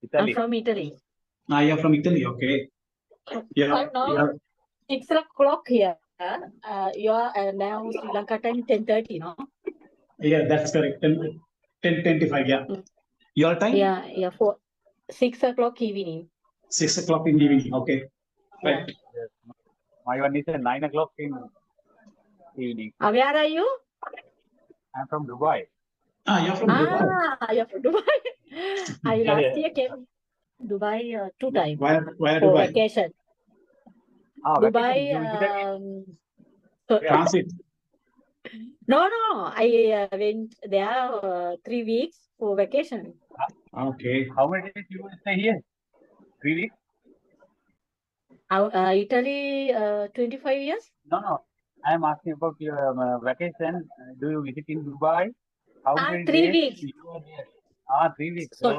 Italy. I'm from Italy. You're from Italy, okay. I'm now 6 o'clock here. You are now Sri Lanka time 10:30, no? Yeah, that's correct. 10:25, yeah. Your time? Yeah, 6 o'clock evening. 6 o'clock in the evening, okay. Right. Yes. My one is at 9 o'clock in evening. Where are you? I'm from Dubai. You're from Dubai. You're from Dubai. I last year came Dubai 2 times Where for Dubai? vacation. Dubai. Transit. No. I went there 3 weeks for vacation. Okay. How many days you will stay here? 3 weeks? Italy 25 years. No. I am asking about your vacation. Do you visit in Dubai? How many 3 days weeks. you are there? 3 weeks. So,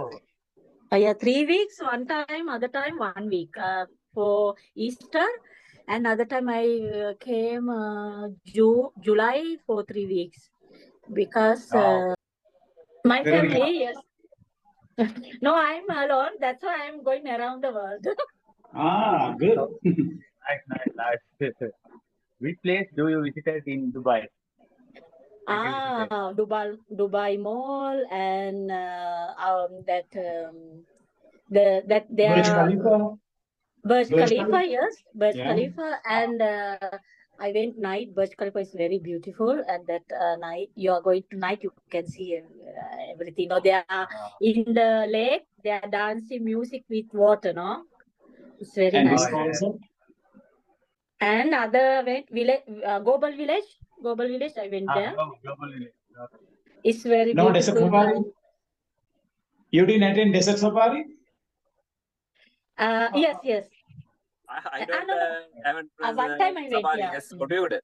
yeah, 3 weeks. One time, other time 1 week for Easter. Another time I came July for 3 weeks because my family, yes. No, I'm alone. That's why I'm going around the world. Good. Nice. Which place do you visit in Dubai? Dubai Mall and Burj Khalifa, yes, Burj Khalifa, and I went night. Burj Khalifa is very beautiful, and that night you are going tonight. You can see everything. You know, they are in the lake. They are dancing music with water. No, it's very nice. Also? And other went village, Global Village. I went there. Global Village. It's very No, beautiful. Desert Safari? You didn't attend Desert Safari? Yes. I haven't one time I went, yeah. Yes, what do you do?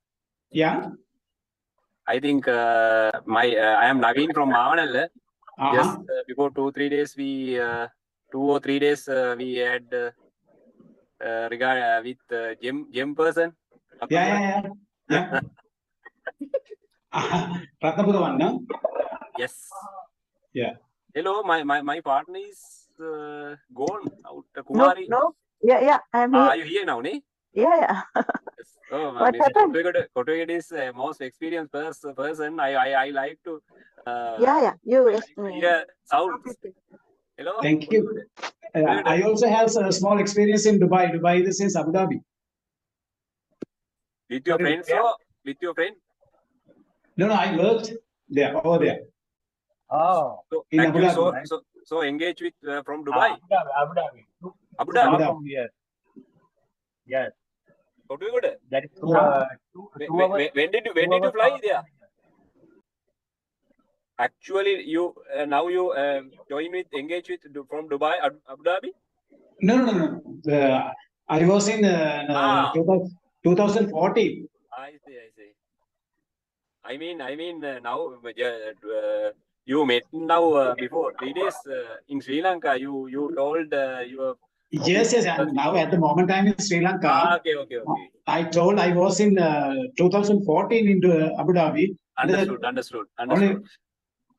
Yeah. I think I am Naveen from Mavanalla. Just before 2-3 days, we 2 or 3 days we had regard with gem person. Yeah. Ratnapura one, no? Yes. Yeah. Hello, my partner is gone out. Kumari. No. Yeah. I'm here. Are you here now, ne? Yeah. Yes. Oh, What happened? Kotoget is most experienced person. I like to. Yeah. You. Yeah. Sounds. Hello. Thank you. I also have a small experience in Dubai. Dubai is in Abu Dhabi. With your friends or with your friend? No, I worked over there. Oh. So In actually, Abu Dhabi. so engage with from Dubai. Abu Dhabi. Yes. How do you go there? That is When did you fly there? Actually, you now you engage with from Dubai, Abu Dhabi. No. I was in 2014. I see. I mean now you met now before 3 days in Sri Lanka. You told your. Yes. And now at the moment I'm in Sri Lanka. Okay. I told I was in 2014 into Abu Dhabi. Understood.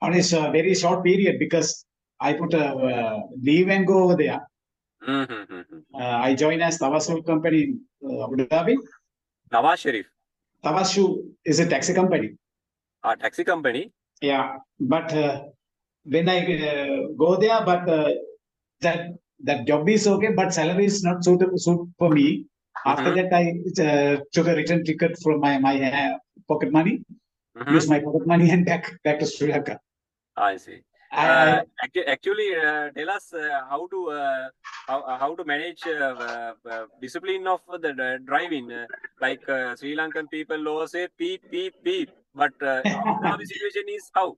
On a very short period because I put a leave and go over there. I joined as Tawassul company in Abu Dhabi. Nawaz Sharif. Tawassul is a taxi company. Taxi company. Yeah, but when I go there, but that job is okay, but salary is not suit for me. After that, I took a return ticket from my pocket money, use my pocket money and back to Sri Lanka. I see. Actually, tell us how to manage discipline of the driving. Like Sri Lankan people always say beep, but Abu situation is how?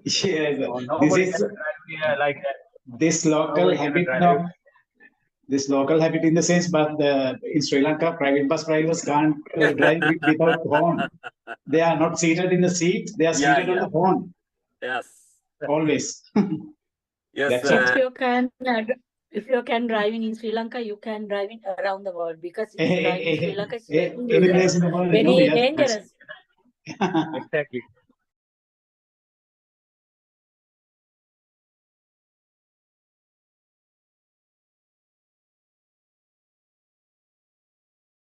Yes, this is like that. This local habit in the sense, but in Sri Lanka, private bus drivers can't drive without horn. They are not seated in the seat; they are seated on the horn. Yes. Always. Yes. If you can drive in Sri Lanka, you can drive it around the world because in Sri Lanka is any place in the world, very dangerous. Exactly.